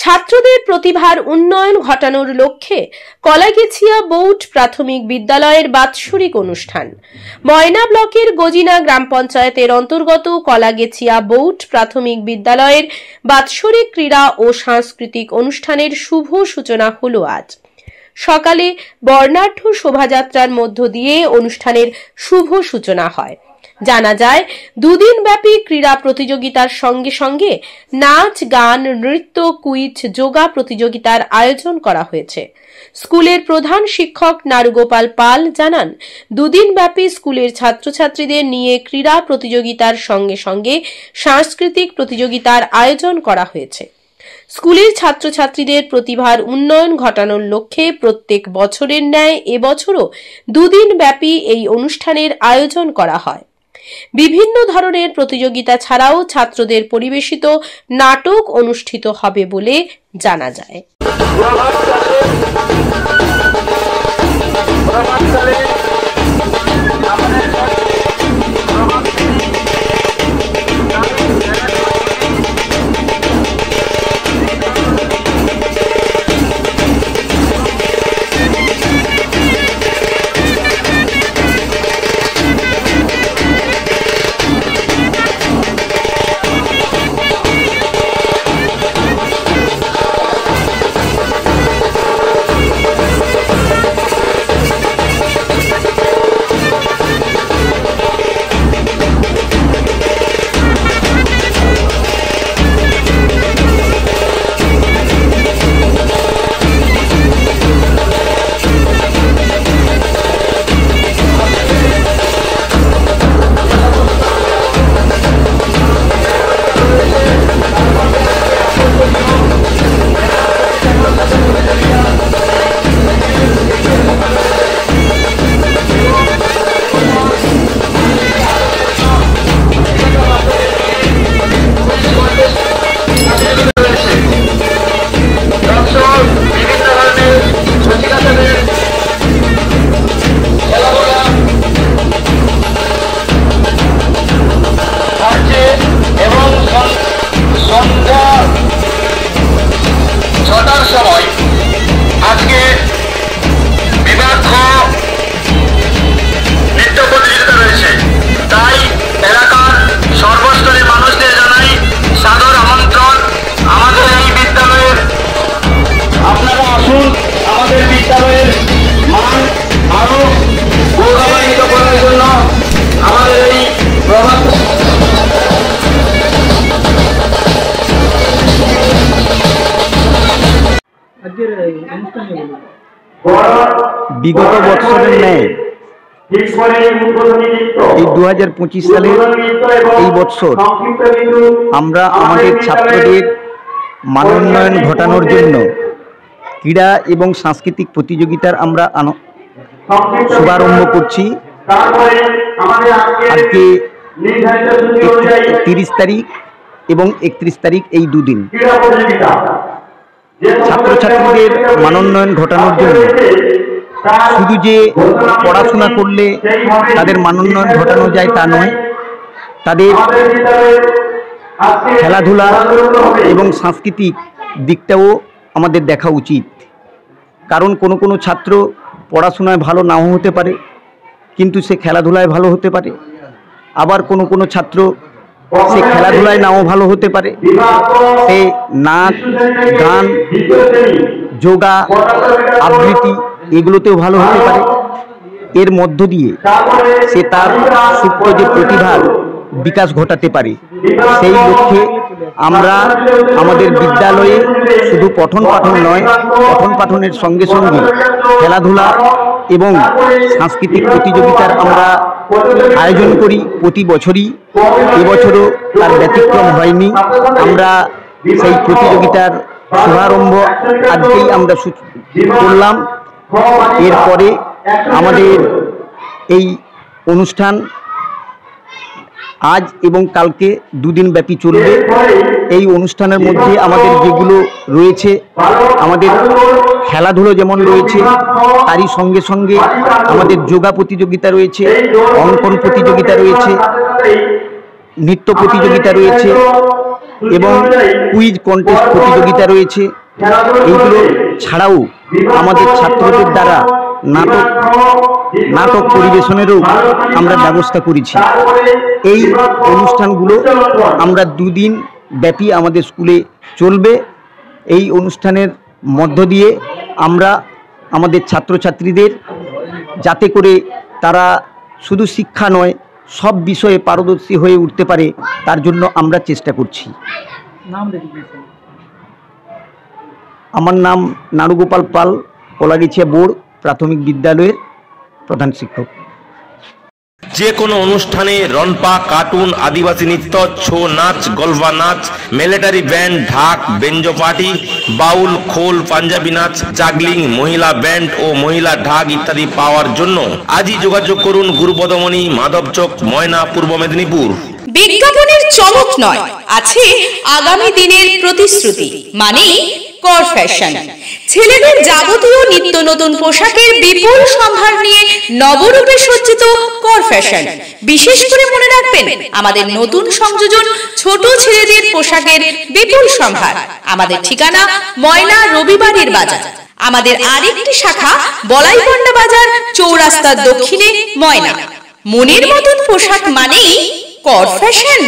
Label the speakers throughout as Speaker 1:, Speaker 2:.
Speaker 1: ছাত্রদের প্রতিভার উন্নয়ন ঘটানোর লক্ষ্যে কলাগেছিয়া বৌট প্রাথমিক বিদ্যালয়ের বাৎসরিক অনুষ্ঠান। ময়না ব্লকের গজিনা গ্রাম পঞ্চায়েতের অন্তর্গত কলাগেছিয়া বৌট প্রাথমিক বিদ্যালয়ের বাৎসরিক ক্রীড়া ও সাংস্কৃতিক অনুষ্ঠানের শুভ সূচনা হল আজ সকালে। বর্ণাঢ্য শোভাযাত্রার মধ্য দিয়ে অনুষ্ঠানের শুভ সূচনা হয়। জানা যায়, দুদিন ব্যাপী ক্রীড়া প্রতিযোগিতার সঙ্গে সঙ্গে নাচ, গান, নৃত্য, কুইজ, যোগা প্রতিযোগিতার আয়োজন করা হয়েছে। স্কুলের প্রধান শিক্ষক নারুগোপাল পাল জানান, দুদিন ব্যাপী স্কুলের ছাত্রছাত্রীদের নিয়ে ক্রীড়া প্রতিযোগিতার সঙ্গে সঙ্গে সাংস্কৃতিক প্রতিযোগিতার আয়োজন করা হয়েছে। স্কুলের ছাত্রছাত্রীদের প্রতিভার উন্নয়ন ঘটানোর লক্ষ্যে প্রত্যেক বছরের ন্যায় এবছরও দুদিন ব্যাপী এই অনুষ্ঠানের আয়োজন করা হয়। বিভিন্ন ধরনের প্রতিযোগিতা ছাড়াও ছাত্রদের পরিবেশিত নাটক অনুষ্ঠিত হবে বলে জানা যায়।
Speaker 2: বিগত বছরের ন্যায় এই 2025 সালের এই বছর আমরা আমাদের ছাত্রদের মানোন্নয়ন ঘটানোর জন্য ক্রীড়া এবং সাংস্কৃতিক প্রতিযোগিতার আমরা শুভারম্ভ করছি। আজকে 30 তারিখ এবং 31 তারিখ এই দুদিন ছাত্রছাত্রীদের মানোন্নয়ন ঘটানোর জন্য শুধু যে পড়াশোনা করলে তাদের মানোন্নয়ন ঘটানো যায় তা নয়, তাদের খেলাধুলা এবং সাংস্কৃতিক দিকটাও আমাদের দেখা উচিত। কারণ কোনো কোনো ছাত্র পড়াশোনায় ভালো নাও হতে পারে, কিন্তু সে খেলাধুলায় ভালো হতে পারে। আবার কোনো কোনো ছাত্র সে খেলাধুলায় নাও ভালো হতে পারে, সে নাচ, গান, যোগা, আবৃত্তি এগুলোতেও ভালো হতে পারে। এর মধ্য দিয়ে সে তার সুপ্ত যে প্রতিভার বিকাশ ঘটাতে পারে। সেই লক্ষ্যে আমরা আমাদের বিদ্যালয়ে শুধু পঠন পাঠন নয়, পঠন পাঠনের সঙ্গে সঙ্গে খেলাধুলা এবং সাংস্কৃতিক প্রতিযোগিতার আমরা আয়োজন করি প্রতি বছরই। এবছরও তার ব্যতিক্রম হয়নি। আমরা সেই প্রতিযোগিতার শুভারম্ভ আজকেই আমরা করলাম। এরপরে আমাদের এই অনুষ্ঠান আজ এবং কালকে দুদিন ব্যাপী চলবে। এই অনুষ্ঠানের মধ্যে আমাদের যেগুলো রয়েছে, আমাদের খেলাধুলো যেমন রয়েছে, তারই সঙ্গে সঙ্গে আমাদের যোগা প্রতিযোগিতা রয়েছে, অঙ্কন প্রতিযোগিতা রয়েছে, নৃত্য প্রতিযোগিতা রয়েছে এবং কুইজ কন্টেস্ট প্রতিযোগিতা রয়েছে। এইগুলো ছাড়াও আমাদের ছাত্রদের দ্বারা নাটক পরিবেশনেরও আমরা ব্যবস্থা করেছি। এই অনুষ্ঠানগুলো আমরা 2 দিন ব্যাপী আমাদের স্কুলে চলবে। এই অনুষ্ঠানের মধ্য দিয়ে আমরা আমাদের ছাত্রছাত্রীদের যাতে করে তারা শুধু শিক্ষা নয় সব বিষয়ে পারদর্শী হয়ে উঠতে পারে তার জন্য আমরা চেষ্টা করছি। আমার নাম নারুগোপাল পাল, কলাগেছিয়া বোর্ড প্রাথমিক বিদ্যালয়ের প্রধান শিক্ষক।
Speaker 3: যে কোনো অনুষ্ঠানে রনপা, কার্টুন, আদিবাসী নৃত্য, ছৌ নাচ, গলফা নাচ, মিলিটারি ব্যান্ড, ঢাক, বেঞ্জো পার্টি, বাউল, খোল, পাঞ্জাবি নাচ, জাগলিং, মহিলা ব্যান্ড ও মহিলা ঢাক ইত্যাদি পাওয়ার জন্য আজই যোগাযোগ করুন গুরুপদমণি, মাধবচক, ময়না, পূর্ব মেদিনীপুর।
Speaker 4: বিজ্ঞাপনের চমক নয়, আছে আগামী দিনের প্রতিশ্রুতি, মানে কর ফ্যাশন। ছেলেদের যাবতীয় নিত্য নতুন পোশাকের বিপুল সম্ভার নিয়ে নবরূপে সজ্জিত কর ফ্যাশন। বিশেষ করে মনে রাখবেন, আমাদের নতুন সংযোজন ছোট ছেলেদের পোশাকের বিপুল সম্ভার। আমাদের ঠিকানা ময়না রবিবারের বাজার। আমাদের আরেকটি শাখা বলাইপন্ডা বাজার, চৌরাস্তার দক্ষিণে ময়না। মনের মতন পোশাক মানেই কর ফ্যাশন।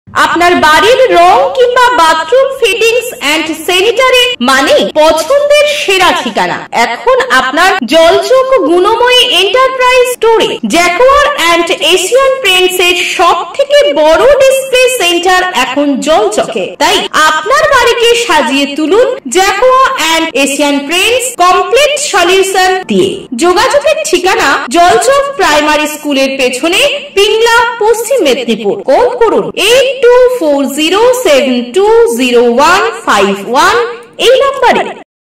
Speaker 1: আপনার বাড়ির রং কিংবা বাথরুম ফিটিংস এন্ড স্যানিটারি মানে পছন্দের সেরা ঠিকানা। এখন আপনার জলচক গুণময়ী এন্টারপ্রাইজ স্টোরে জ্যাকোয়ার এন্ড এশিয়ান পেইন্টস এর সবথেকে বড় ডিসপ্লে সেন্টার এখন জলচকে। তাই আপনার বাড়িকে সাজিয়ে তুলুন Jaquar and Asian Paints complete solution দিয়ে। যোগাযোগের ঠিকানা জলচক প্রাইমারি স্কুলের পেছনে, পিংলা, পশ্চিম মেদিনীপুর। কল করুন 8240720151 এই নম্বরে।